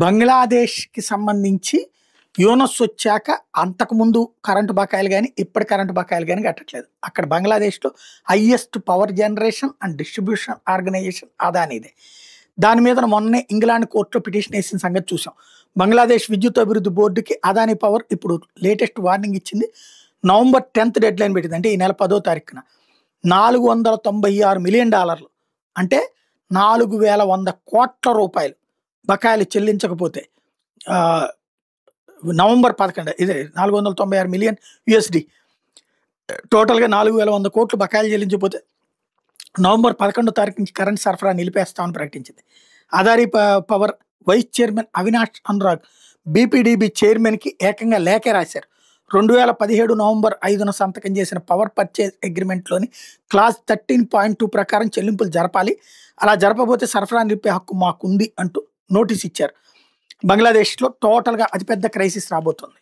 బంగ్లాదేశ్‌కి సంబంధించి యూనస్ వచ్చాక అంతకుముందు కరెంట్ బకాయిలు గాని, ఇప్పటి కరెంట్ బకాయిలు గాని కట్టట్లేదు. అక్కడ బంగ్లాదేశ్‌లో highest power generation and distribution organisation అదానిదే. దాని మీద మొన్నే ఇంగ్లాండ్ కోర్టులో పిటిషన్ ఏసిన సంగతి చూసాం. బంగ్లాదేశ్ విద్యుత్ అభివృద్ధి బోర్డుకి అదాని పవర్ ఇప్పుడు లేటెస్ట్ వార్నింగ్ ఇచ్చింది. నవంబర్ 10థ్ డెడ్‌లైన్ పెట్టింది. అంటే ఈ నెల 10వ తారీఖున $496 మిలియన్ అంటే 4100 కోట్ల రూపాయలు బకాయిలు చెల్లించకపోతే నవంబర్ 11 ఇదే 496 మిలియన్ యూఎస్‌డి టోటల్‌గా 4100 కోట్లు బకాయిలు చెల్లించకపోతే నవంబర్ 11వ తారీఖు నుంచి కరెంట్ సరఫరా నిలిపేస్తామని ప్రకటించింది. Adani power vice chairman Avinash Anurag BPDB చైర్మన్‌కి ఏకంగా లేఖ రాశారు. 2017 నవంబర్ 5న సంతకం చేసిన పవర్ పర్చేజ్ అగ్రిమెంట్లోని క్లాజ్ 13.2 ప్రకారం చెల్లింపులు జరపాలి. అలా జరపబోతే సరఫరా నిలిపే హక్కు మాకుంది అంటూ నోటీస్ ఇచ్చారు. బంగ్లాదేశ్‌లో టోటల్‌గా అతిపెద్ద క్రైసిస్ రాబోతోంది.